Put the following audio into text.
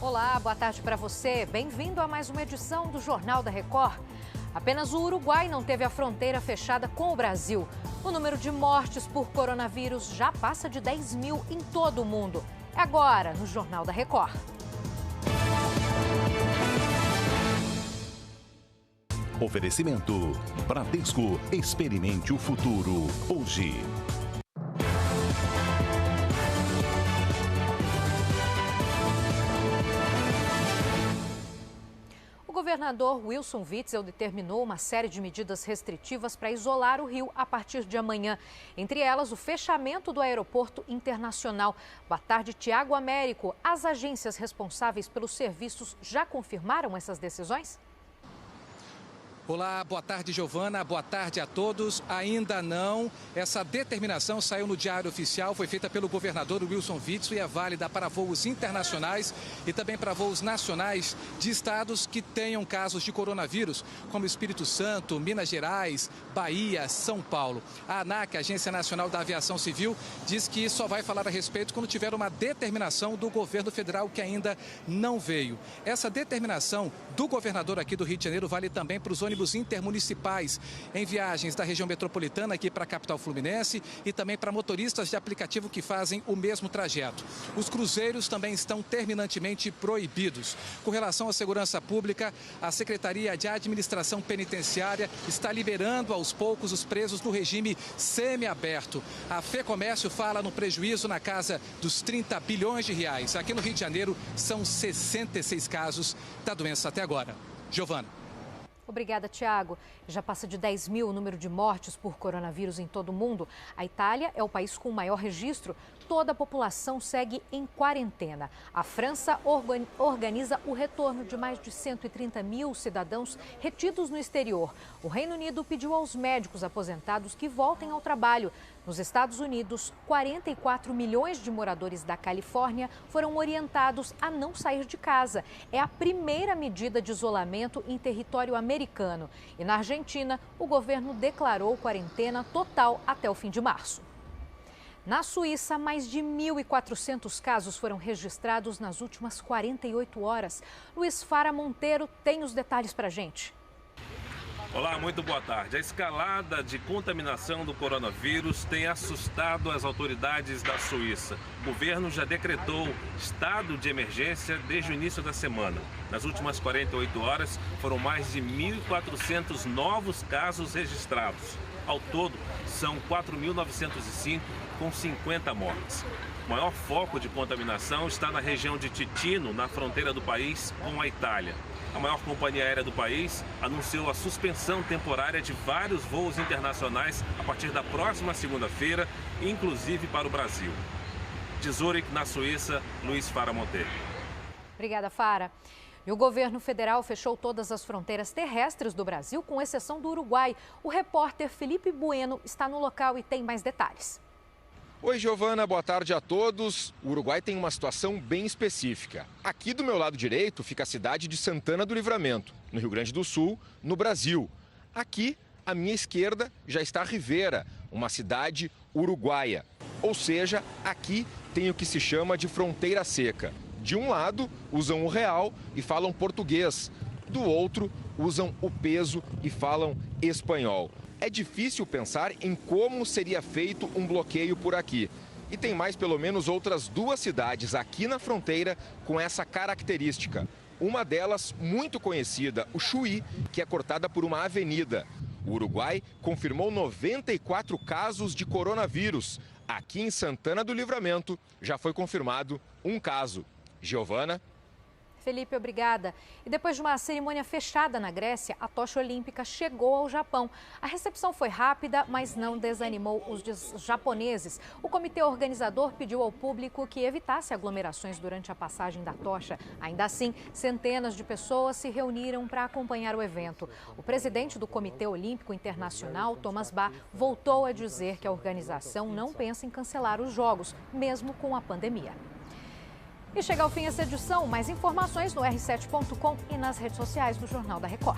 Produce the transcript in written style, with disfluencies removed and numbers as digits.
Olá, boa tarde para você. Bem-vindo a mais uma edição do Jornal da Record. Apenas o Uruguai não teve a fronteira fechada com o Brasil. O número de mortes por coronavírus já passa de 10 mil em todo o mundo. É agora, no Jornal da Record. Oferecimento: Bradesco, experimente o futuro hoje. O governador Wilson Witzel determinou uma série de medidas restritivas para isolar o Rio a partir de amanhã. Entre elas, o fechamento do aeroporto internacional. Boa tarde, Tiago Américo. As agências responsáveis pelos serviços já confirmaram essas decisões? Olá, boa tarde, Giovana. Boa tarde a todos. Ainda não. Essa determinação saiu no Diário Oficial, foi feita pelo governador Wilson Witzel e é válida para voos internacionais e também para voos nacionais de estados que tenham casos de coronavírus, como Espírito Santo, Minas Gerais, Bahia, São Paulo. A ANAC, Agência Nacional da Aviação Civil, diz que só vai falar a respeito quando tiver uma determinação do governo federal, que ainda não veio. Essa determinação do governador aqui do Rio de Janeiro vale também para os ônibus intermunicipais em viagens da região metropolitana aqui para a capital fluminense e também para motoristas de aplicativo que fazem o mesmo trajeto. Os cruzeiros também estão terminantemente proibidos. Com relação à segurança pública, a Secretaria de Administração Penitenciária está liberando aos poucos os presos do regime semiaberto. A FEComércio fala no prejuízo na casa dos 30 bilhões de reais. Aqui no Rio de Janeiro são 66 casos da doença até agora. Giovana. Obrigada, Tiago. Já passa de 10 mil o número de mortes por coronavírus em todo o mundo. A Itália é o país com o maior registro. Toda a população segue em quarentena. A França organiza o retorno de mais de 130 mil cidadãos retidos no exterior. O Reino Unido pediu aos médicos aposentados que voltem ao trabalho. Nos Estados Unidos, 44 milhões de moradores da Califórnia foram orientados a não sair de casa. É a primeira medida de isolamento em território americano. E na Argentina, o governo declarou quarentena total até o fim de março. Na Suíça, mais de 1.400 casos foram registrados nas últimas 48 horas. Luiz Fara Monteiro tem os detalhes para a gente. Olá, muito boa tarde. A escalada de contaminação do coronavírus tem assustado as autoridades da Suíça. O governo já decretou estado de emergência desde o início da semana. Nas últimas 48 horas, foram mais de 1.400 novos casos registrados. Ao todo, são 4.905, com 50 mortes. O maior foco de contaminação está na região de Ticino, na fronteira do país com a Itália. A maior companhia aérea do país anunciou a suspensão temporária de vários voos internacionais a partir da próxima segunda-feira, inclusive para o Brasil. De Zurique, na Suíça, Luiz Fara Monteiro. Obrigada, Fara. E o governo federal fechou todas as fronteiras terrestres do Brasil, com exceção do Uruguai. O repórter Felipe Bueno está no local e tem mais detalhes. Oi, Giovana, boa tarde a todos. O Uruguai tem uma situação bem específica. Aqui do meu lado direito fica a cidade de Santana do Livramento, no Rio Grande do Sul, no Brasil. Aqui, à minha esquerda, já está Rivera, uma cidade uruguaia. Ou seja, aqui tem o que se chama de fronteira seca. De um lado, usam o real e falam português. Do outro, usam o peso e falam espanhol. É difícil pensar em como seria feito um bloqueio por aqui. E tem mais pelo menos outras duas cidades aqui na fronteira com essa característica. Uma delas muito conhecida, o Chuí, que é cortada por uma avenida. O Uruguai confirmou 94 casos de coronavírus. Aqui em Santana do Livramento já foi confirmado um caso. Giovana. Felipe, obrigada. E depois de uma cerimônia fechada na Grécia, a tocha olímpica chegou ao Japão. A recepção foi rápida, mas não desanimou os japoneses. O comitê organizador pediu ao público que evitasse aglomerações durante a passagem da tocha. Ainda assim, centenas de pessoas se reuniram para acompanhar o evento. O presidente do Comitê Olímpico Internacional, Thomas Bach, voltou a dizer que a organização não pensa em cancelar os Jogos, mesmo com a pandemia. E chega ao fim essa edição. Mais informações no r7.com e nas redes sociais do Jornal da Record.